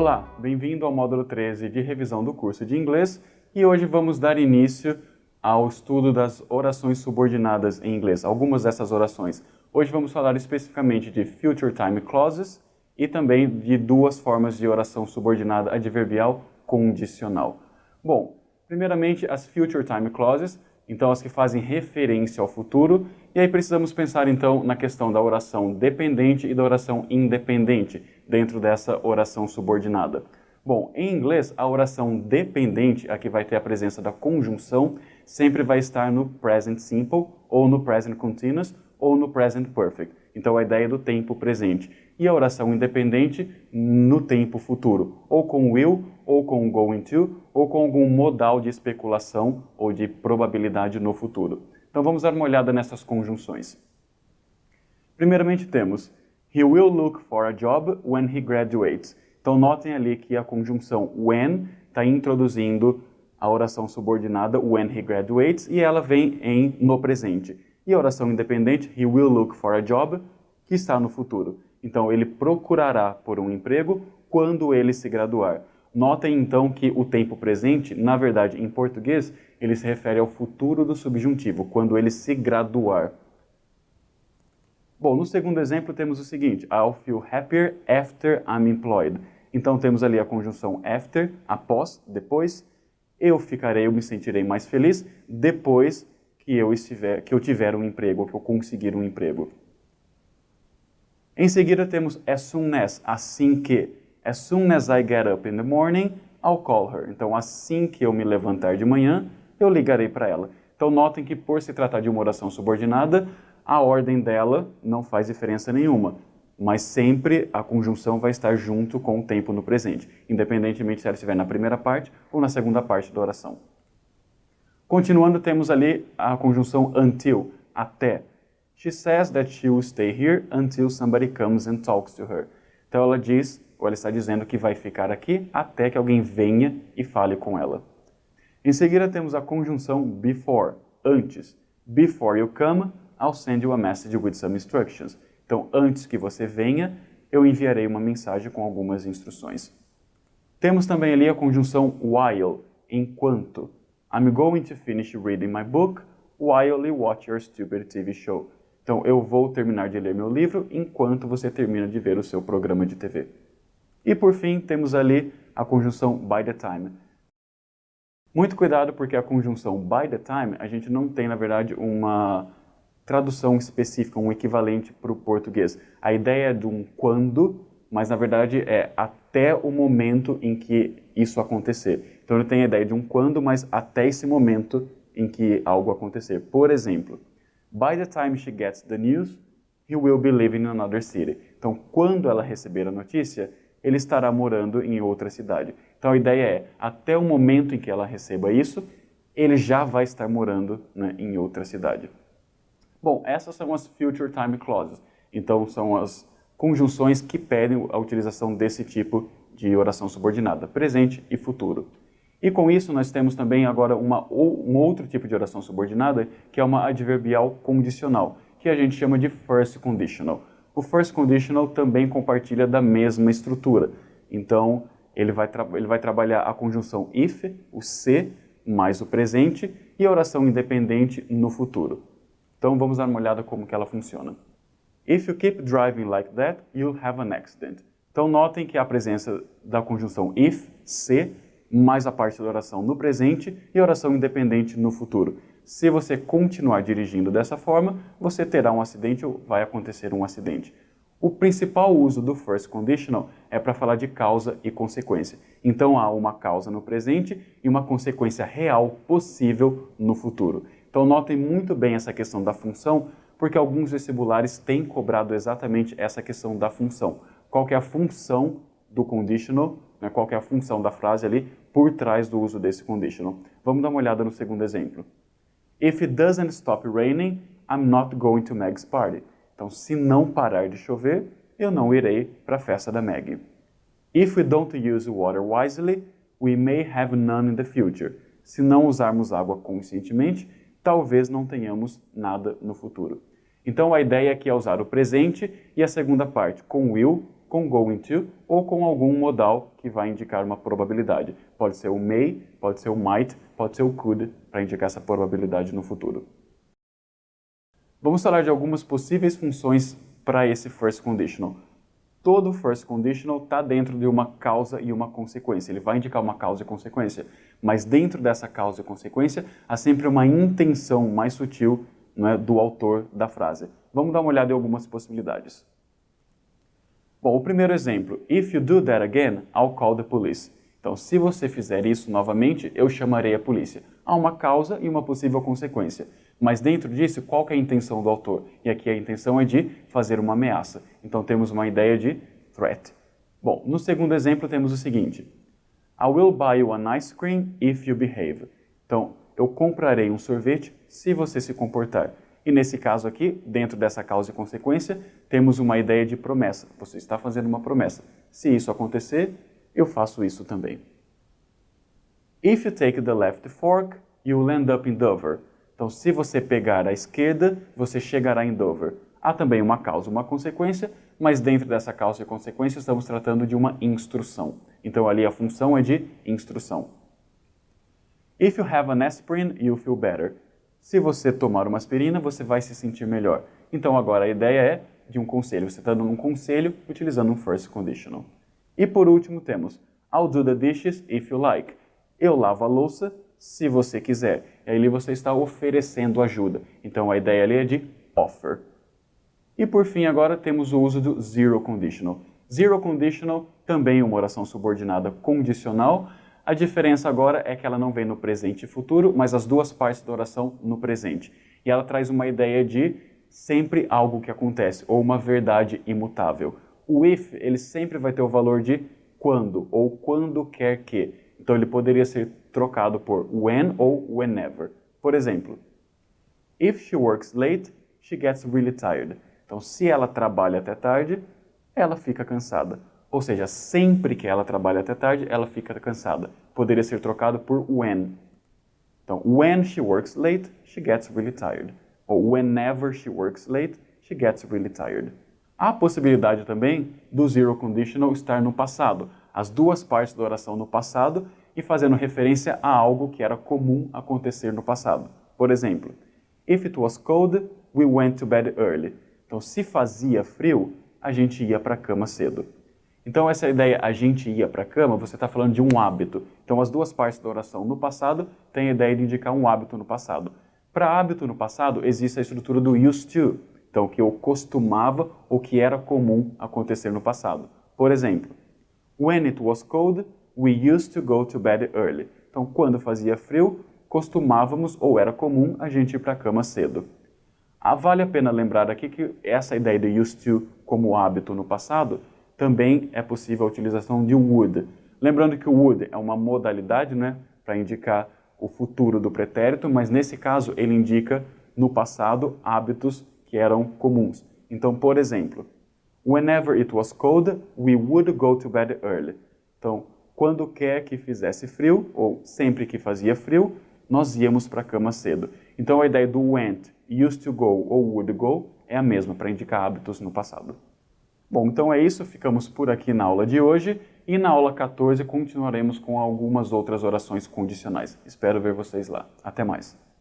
Olá, bem-vindo ao módulo 13 de revisão do curso de inglês e hoje vamos dar início ao estudo das orações subordinadas em inglês, algumas dessas orações. Hoje vamos falar especificamente de Future Time Clauses e também de duas formas de oração subordinada adverbial condicional. Bom, primeiramente as Future Time Clauses, então as que fazem referência ao futuro, e aí precisamos pensar então na questão da oração dependente e da oração independente dentro dessa oração subordinada. Bom, em inglês, a oração dependente, a que vai ter a presença da conjunção, sempre vai estar no present simple, ou no present continuous, ou no present perfect. Então a ideia do tempo presente. E a oração independente no tempo futuro, ou com will, ou com going to, ou com algum modal de especulação ou de probabilidade no futuro. Então vamos dar uma olhada nessas conjunções. Primeiramente temos He will look for a job when he graduates. Então notem ali que a conjunção when está introduzindo a oração subordinada when he graduates e ela vem no presente. E a oração independente, he will look for a job, que está no futuro. Então ele procurará por um emprego quando ele se graduar. Notem então que o tempo presente, na verdade em português, ele se refere ao futuro do subjuntivo, quando ele se graduar. Bom, no segundo exemplo temos o seguinte, I'll feel happier after I'm employed. Então temos ali a conjunção after, após, depois. Eu me sentirei mais feliz depois que eu tiver um emprego, que eu conseguir um emprego. Em seguida temos as soon as, assim que. As soon as I get up in the morning, I'll call her. Então assim que eu me levantar de manhã, eu ligarei para ela. Então notem que por se tratar de uma oração subordinada, a ordem dela não faz diferença nenhuma, mas sempre a conjunção vai estar junto com o tempo no presente, independentemente se ela estiver na primeira parte ou na segunda parte da oração. Continuando, temos ali a conjunção until, até. She says that she will stay here until somebody comes and talks to her. Então ela diz, ou ela está dizendo que vai ficar aqui até que alguém venha e fale com ela. Em seguida temos a conjunção before, antes. Before you come, I'll send you a message with some instructions. Então, antes que você venha, eu enviarei uma mensagem com algumas instruções. Temos também ali a conjunção while, enquanto. I'm going to finish reading my book while you watch your stupid TV show. Então, eu vou terminar de ler meu livro enquanto você termina de ver o seu programa de TV. E por fim, temos ali a conjunção by the time. Muito cuidado porque a conjunção by the time, a gente não tem, na verdade, uma tradução específica, um equivalente para o português. A ideia é de um quando, mas na verdade é até o momento em que isso acontecer. Então ele tem a ideia de um quando, mas até esse momento em que algo acontecer. Por exemplo, by the time she gets the news, he will be living in another city. Então quando ela receber a notícia, ele estará morando em outra cidade. Então a ideia é, até o momento em que ela receba isso, ele já vai estar morando, né, em outra cidade. Bom, essas são as Future Time Clauses. Então, são as conjunções que pedem a utilização desse tipo de oração subordinada, presente e futuro. E com isso, nós temos também agora um outro tipo de oração subordinada, que é uma adverbial condicional, que a gente chama de First Conditional. O First Conditional também compartilha da mesma estrutura. Então, ele vai trabalhar a conjunção if, o se, mais o presente, e a oração independente no futuro. Então vamos dar uma olhada como que ela funciona. If you keep driving like that, you'll have an accident. Então notem que a presença da conjunção if, se, mais a parte da oração no presente e a oração independente no futuro. Se você continuar dirigindo dessa forma, você terá um acidente ou vai acontecer um acidente. O principal uso do first conditional é para falar de causa e consequência. Então há uma causa no presente e uma consequência real possível no futuro. Então notem muito bem essa questão da função, porque alguns vestibulares têm cobrado exatamente essa questão da função. Qual que é a função do conditional, né? Qual que é a função da frase ali por trás do uso desse conditional. Vamos dar uma olhada no segundo exemplo. If it doesn't stop raining, I'm not going to Meg's party. Então, se não parar de chover, eu não irei para a festa da Meg. If we don't use water wisely, we may have none in the future. Se não usarmos água conscientemente, talvez não tenhamos nada no futuro. Então a ideia aqui é usar o presente e a segunda parte com will, com going to ou com algum modal que vai indicar uma probabilidade. Pode ser o may, pode ser o might, pode ser o could, para indicar essa probabilidade no futuro. Vamos falar de algumas possíveis funções para esse first conditional. Todo first conditional está dentro de uma causa e uma consequência. Ele vai indicar uma causa e consequência. Mas dentro dessa causa e consequência, há sempre uma intenção mais sutil, não é, do autor da frase. Vamos dar uma olhada em algumas possibilidades. Bom, o primeiro exemplo. If you do that again, I'll call the police. Então, se você fizer isso novamente, eu chamarei a polícia. Há uma causa e uma possível consequência. Mas dentro disso, qual que é a intenção do autor? E aqui a intenção é de fazer uma ameaça. Então temos uma ideia de threat. Bom, no segundo exemplo temos o seguinte. I will buy you an ice cream if you behave. Então, eu comprarei um sorvete se você se comportar. E nesse caso aqui, dentro dessa causa e consequência, temos uma ideia de promessa. Você está fazendo uma promessa. Se isso acontecer, eu faço isso também. If you take the left fork, you'll end up in Dover. Então, se você pegar a esquerda, você chegará em Dover. Há também uma causa e uma consequência, mas dentro dessa causa e consequência estamos tratando de uma instrução. Então, ali a função é de instrução. If you have an aspirin, you'll feel better. Se você tomar uma aspirina, você vai se sentir melhor. Então, agora a ideia é de um conselho. Você está dando um conselho utilizando um first conditional. E por último temos I'll do the dishes if you like. Eu lavo a louça se você quiser. E ali você está oferecendo ajuda. Então a ideia ali é de offer. E por fim agora temos o uso do zero conditional. Zero conditional também é uma oração subordinada condicional. A diferença agora é que ela não vem no presente e futuro, mas as duas partes da oração no presente. E ela traz uma ideia de sempre algo que acontece, ou uma verdade imutável. O if, ele sempre vai ter o valor de quando, ou quando quer que. Então ele poderia ser trocado por when ou whenever. Por exemplo, if she works late, she gets really tired. Então, se ela trabalha até tarde, ela fica cansada. Ou seja, sempre que ela trabalha até tarde, ela fica cansada. Poderia ser trocado por when. Então, when she works late, she gets really tired. Ou whenever she works late, she gets really tired. Há a possibilidade também do zero conditional estar no passado. As duas partes da oração no passado e fazendo referência a algo que era comum acontecer no passado. Por exemplo, if it was cold, we went to bed early. Então, se fazia frio, a gente ia para a cama cedo. Então, essa ideia, a gente ia para a cama, você está falando de um hábito. Então, as duas partes da oração no passado têm a ideia de indicar um hábito no passado. Para hábito no passado, existe a estrutura do used to. Então, que eu costumava ou que era comum acontecer no passado. Por exemplo, when it was cold, we used to go to bed early. Então, quando fazia frio, costumávamos ou era comum a gente ir para a cama cedo. Vale a pena lembrar aqui que essa ideia de used to como hábito no passado também é possível a utilização de would. Lembrando que o would é uma modalidade, né, para indicar o futuro do pretérito, mas nesse caso ele indica no passado hábitos que eram comuns. Então, por exemplo, whenever it was cold, we would go to bed early. Então, quando quer que fizesse frio, ou sempre que fazia frio, nós íamos para a cama cedo. Então, a ideia do went, used to go ou would go é a mesma para indicar hábitos no passado. Bom, então é isso. Ficamos por aqui na aula de hoje. E na aula 14 continuaremos com algumas outras orações condicionais. Espero ver vocês lá. Até mais!